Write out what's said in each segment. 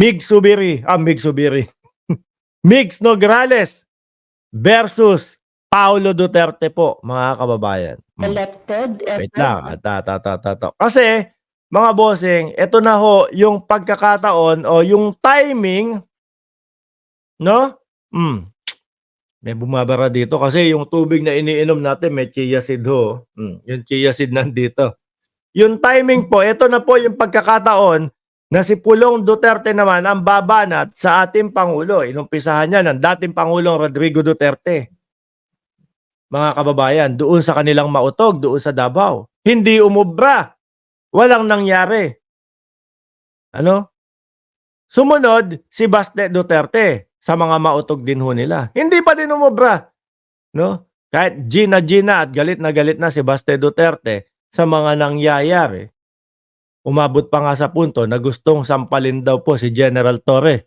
Mig Subiri. Migs Nograles versus Paulo Duterte po, mga kababayan. Elected. Wait lang. Kasi, mga bossing, ito na ho yung pagkakataon o yung timing, no? May bumabara dito kasi yung tubig na iniinom natin may chia seed ho. Yung chia seed nandito. Yung timing po, ito na po yung pagkakataon na si Pulong Duterte naman ang babanat sa ating Pangulo. Inumpisahan niya ng dating Pangulong Rodrigo Duterte. Mga kababayan, doon sa kanilang mautog, doon sa Davao. Hindi umubra. Walang nangyari. Ano? Sumunod si Baste Duterte sa mga mautog din ho nila. Hindi pa din umubra. No? Kahit Gina at galit na si Baste Duterte sa mga nangyayari. Umabot pa nga sa punto na gustong sampalin daw po si General Torre.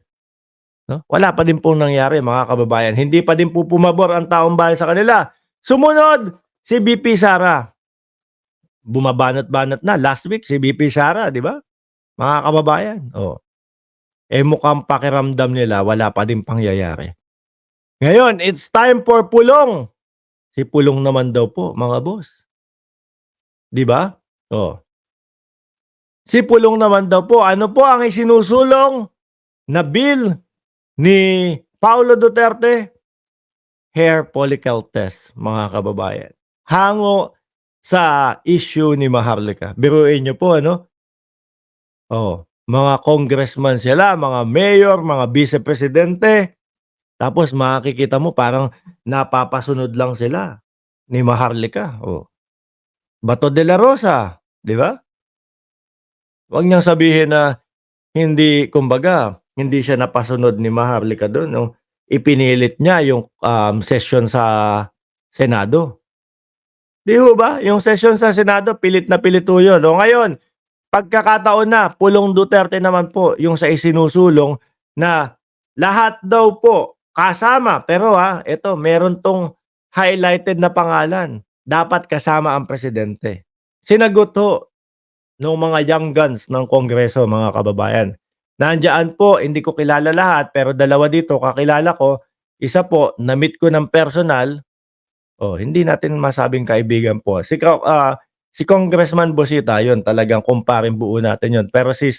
No? Wala pa din pong nangyari, mga kababayan. Hindi pa din po pumabor ang taong bayan sa kanila. Sumunod si BP Sara. Bumabanat-banat na last week si BP Sara, di ba? Mga kababayan. Mukhang pakiramdam nila wala pa din pangyayari. Ngayon, it's time for Pulong. Si Pulong naman daw po, mga boss. Di ba? Si Pulong naman daw po, ano po ang isinusulong na bill ni Paulo Duterte? Hair follicle test, mga kababayan. Hango sa issue ni Maharlika. Biruin niyo po, ano? Mga congressman sila, mga mayor, mga vice-presidente. Tapos makikita mo parang napapasunod lang sila ni Maharlika. Bato de la Rosa, di ba? Huwag niyang sabihin na hindi, kumbaga, hindi siya napasunod ni Maharlika doon. No? Ipinilit niya yung session sa Senado. Di ho ba? Yung session sa Senado, pilit na pilit ho yun. Ngayon, pagkakataon na, Pulong Duterte naman po yung sa isinusulong na lahat daw po kasama. Pero ito, meron tong highlighted na pangalan. Dapat kasama ang presidente. Sinagot ho ng mga young guns ng Kongreso, mga kababayan. Nandiyan po, hindi ko kilala lahat, pero dalawa dito kakilala ko. Isa po, na-meet ko ng personal. Hindi natin masabing kaibigan po. Si Congressman Bosita, yun, talagang kumparing buo natin yun. Pero si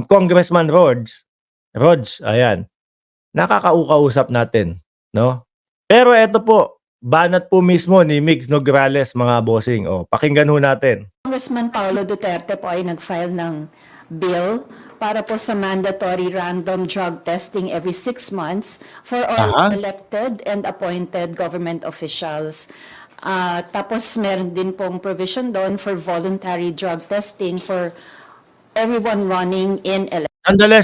Congressman Rhodes, ayan, nakakausap natin, no? Pero eto po, banat po mismo ni Migs Nograles, mga bossing. Pakinggan ho natin. Congressman Paulo Duterte po ay nag-file ng bill para po sa mandatory random drug testing every 6 months for all elected and appointed government officials. Tapos meron din pong provision doon for voluntary drug testing for everyone running in election.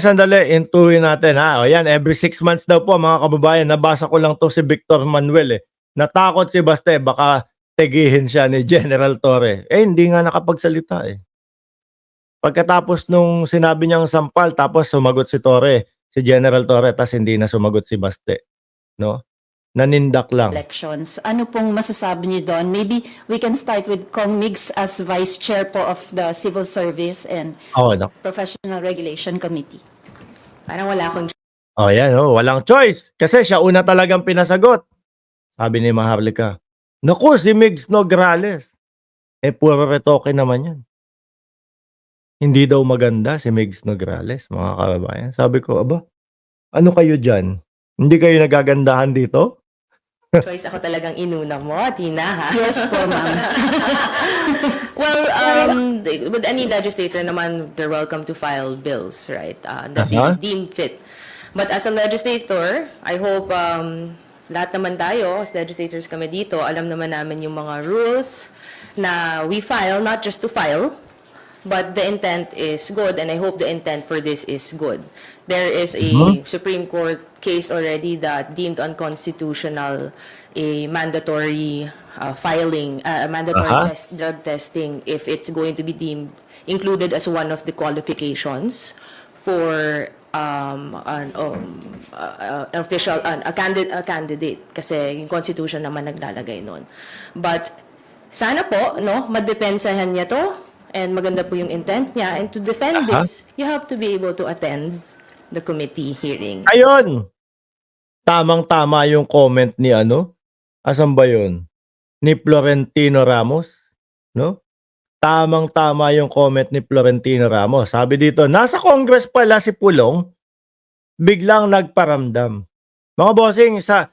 Sandali, intuin natin Ayan, every 6 months daw po, mga kababayan. Nabasa ko lang to si Victor Manuel Natakot si Baste, baka tegihin siya ni General Torre. Hindi nga nakapagsalita Pagkatapos nung sinabi niyang sampal, tapos sumagot si Torre, si General Torre, tapos hindi na sumagot si Baste. No? Nanindak lang. Elections. Ano pong masasabi niyo doon? Maybe we can start with Kong Migs as Vice Chair po of the Civil Service and Professional Regulation Committee. Parang wala akong yan, walang choice. Kasi siya una talagang pinasagot. Sabi ni Maharlika, naku, si Migs Nograles. Puro retoke naman yan. Hindi daw maganda si Migs Nograles, mga kababayan. Sabi ko, ano kayo dyan? Hindi kayo nagagandahan dito? Choice ako talagang inuna mo, Tina, Yes po, ma'am. Well, with any legislator naman, they're welcome to file bills, right? That they deem fit. But as a legislator, I hope lahat naman tayo, as legislators kami dito, alam naman namin yung mga rules na we file, not just to file, but the intent is good, and I hope the intent for this is good. There is a Supreme Court case already that deemed unconstitutional a mandatory filing, mandatory drug testing if it's going to be deemed included as one of the qualifications for a candidate kasi yung constitution naman naglalagay nun. But sana po, no, madepensahan niya to and maganda po yung intent niya. And to defend Aha. this, you have to be able to attend the committee hearing. Ayun! Tamang-tama yung comment ni ano? Asan ba yun? Ni Florentino Ramos, no? Tamang-tama yung comment ni Florentino Ramos. Sabi dito, nasa Congress pala si Pulong, biglang nagparamdam. Mga bossing, sa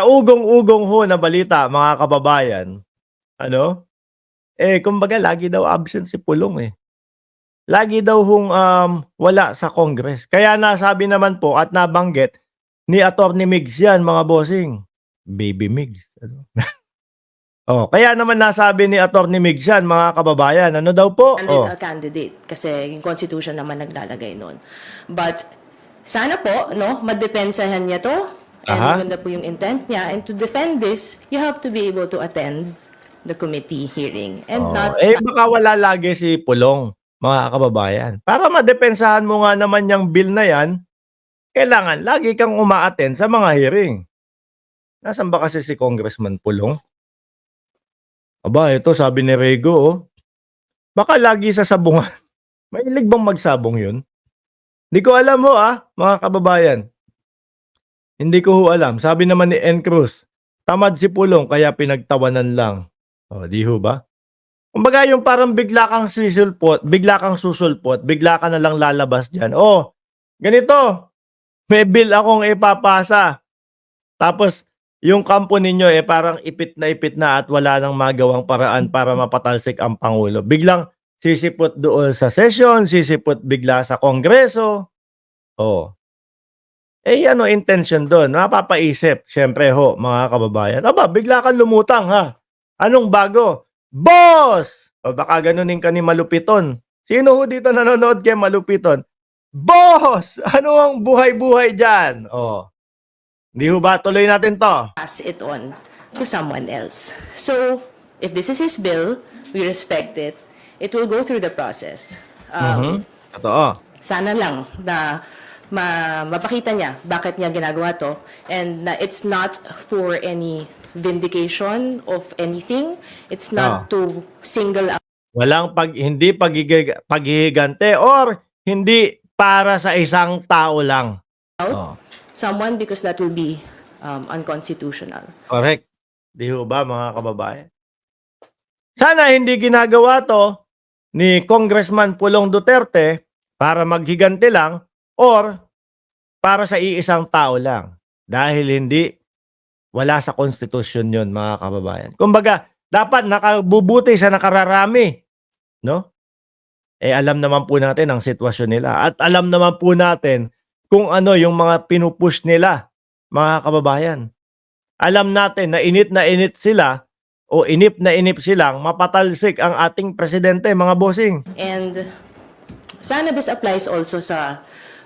ugong-ugong ho na balita, mga kababayan, ano? Kumbaga, lagi daw absent si Pulong eh. Lagi daw hong wala sa Congress. Kaya nasabi naman po at nabanggit ni Atty. Migs yan, mga bossing. Baby Migs. Ano? Kaya naman nasabi ni Atty. Migs yan, mga kababayan. Ano daw po? A candidate kasi yung constitution naman naglalagay nun. But sana po, no, madepensahan niya to. And Aha. maganda po yung intent niya. And to defend this, you have to be able to attend the committee hearing. And not Baka wala lagi si Pulong, mga kababayan. Para madepensahan mo nga naman yung bill na yan, kailangan lagi kang umaattend sa mga hearing. Nasaan ba kasi si Congressman Pulong? Aba, ito sabi ni Rego, oh. Baka lagi sa sabungan. Mahilig bang magsabong yun? Hindi ko alam ho, mga kababayan. Hindi ko ho alam. Sabi naman ni N. Cruz, tamad si Pulong kaya pinagtawanan lang. Di ho ba? Kumbaga yung parang bigla kang susulpot, bigla ka na lang lalabas dyan. Ganito, may bill akong ipapasa. Tapos, yung kampo ninyo parang ipit na at wala nang magawang paraan para mapatalsik ang Pangulo. Biglang sisipot doon sa session, sisipot bigla sa Kongreso. Ano intention doon? Mapapaisip, syempre ho, mga kababayan. Aba, bigla kang lumutang ha. Anong bago? Boss! Baka ganunin ka ni Malupiton. Sino ho dito nanonood kay Malupiton? Boss! Ano ang buhay-buhay dyan? Di ho ba? Tuloy natin to. pass it on to someone else. So, if this is his bill, we respect it. It will go through the process. Totoo. Sana lang na mapakita niya bakit niya ginagawa to, and na it's not for any vindication of anything. It's not to single out Walang hindi paghihigante or hindi para sa isang tao lang. someone because that will be unconstitutional. Correct. Di ho ba, mga kababayan? Sana hindi ginagawa to ni Congressman Pulong Duterte para maghigante lang or para sa iisang tao lang. Dahil wala sa konstitusyon yun, mga kababayan. Kumbaga, dapat nakabubuti sa nakararami. No? Alam naman po natin ang sitwasyon nila. At alam naman po natin kung ano yung mga pinupush nila, mga kababayan. Alam natin na init sila o inip na inip silang mapatalsik ang ating presidente, mga bossing. And sana this applies also sa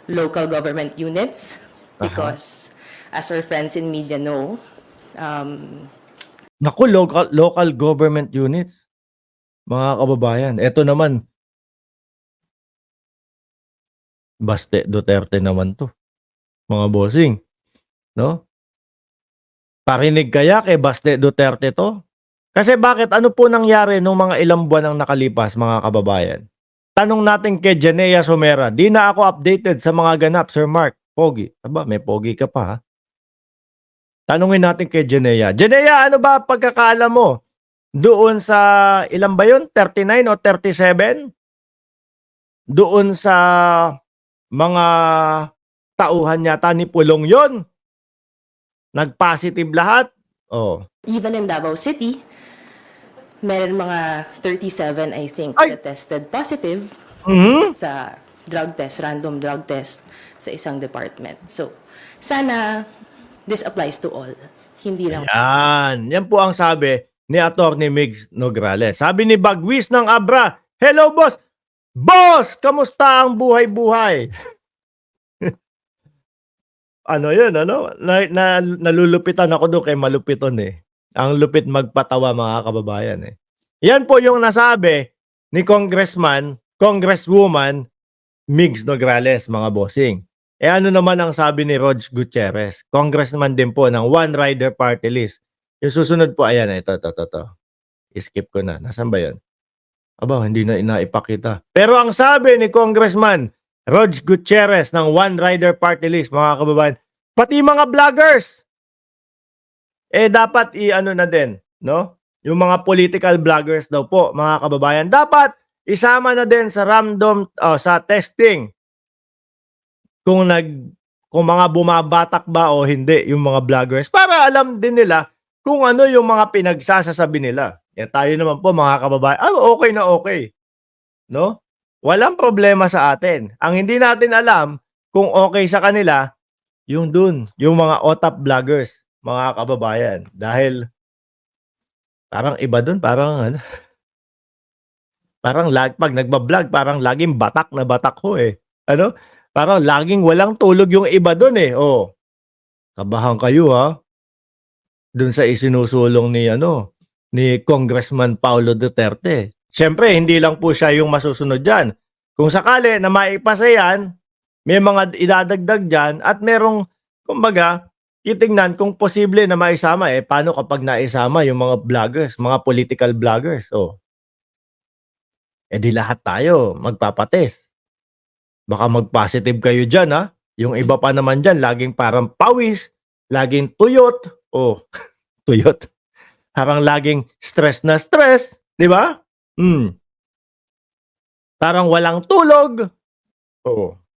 local government units because as our friends in media know, Naku, local government units. Mga kababayan, eto naman. Baste Duterte naman to. Mga bossing. No? Parinig kaya kay Baste Duterte to? Kasi bakit? Ano po nangyari nung mga ilang buwan ang nakalipas, mga kababayan? Tanong natin kay Janea Somera. Di na ako updated sa mga ganap, Sir Mark. Pogi. Aba, may pogi ka pa ha? Tanungin natin kay Janea. Janea, ano ba pagkakaalam mo? Doon sa, ilan ba yun? 39 o 37? Doon sa mga tauhan yata ni Pulong yon. Nag-positive lahat. even in Davao City, meron mga 37, I think, Ay! that tested positive sa drug test, random drug test sa isang department. So, sana this applies to all. Hindi lang. Yan po ang sabi ni Atty. Migs Nograles. Sabi ni Bagwis ng Abra, hello boss! Boss! Kamusta ang buhay-buhay? Ano yun, ano? Nalulupitan ako doon kay Malupiton eh. Ang lupit magpatawa, mga kababayan eh. Yan po yung nasabi ni Congresswoman Migs Nograles, mga bossing. Ano naman ang sabi ni Rog Gutierrez? Congressman din po ng One Rider Party List. Yung susunod po, ayan, ito. I-skip ko na. Nasaan ba yun? Aba, hindi na inaipakita. Pero ang sabi ni Congressman Rog Gutierrez ng One Rider Party List, mga kababayan, pati mga vloggers, dapat i-ano na din, no? Yung mga political vloggers daw po, mga kababayan, dapat isama na din sa random, sa testing. Kung mga bumabatak ba o hindi yung mga vloggers, para alam din nila kung ano yung mga pinagsasasabi nila. Tayo naman po, mga kababayan, okay na okay. No? Walang problema sa atin. Ang hindi natin alam kung okay sa kanila, yung mga OTAP vloggers, mga kababayan. Dahil parang iba dun, parang pag nagba-vlog, parang laging batak na batak ho eh. Ano? Parang laging walang tulog yung iba dun eh. Oh. Kabahan kayo ha. Dun sa isinusulong ni Congressman Paulo Duterte. Siyempre, hindi lang po siya yung masusunod dyan. Kung sakali na maipasa yan, may mga idadagdag dyan at merong, kumbaga, titingnan kung posible na maisama. Paano kapag naisama yung mga vloggers, mga political vloggers? Di lahat tayo magpapates. Baka mag-positive kayo dyan, ha? Yung iba pa naman dyan, laging parang pawis, laging tuyot. Tuyot. Parang laging stress na stress, di ba? Parang walang tulog.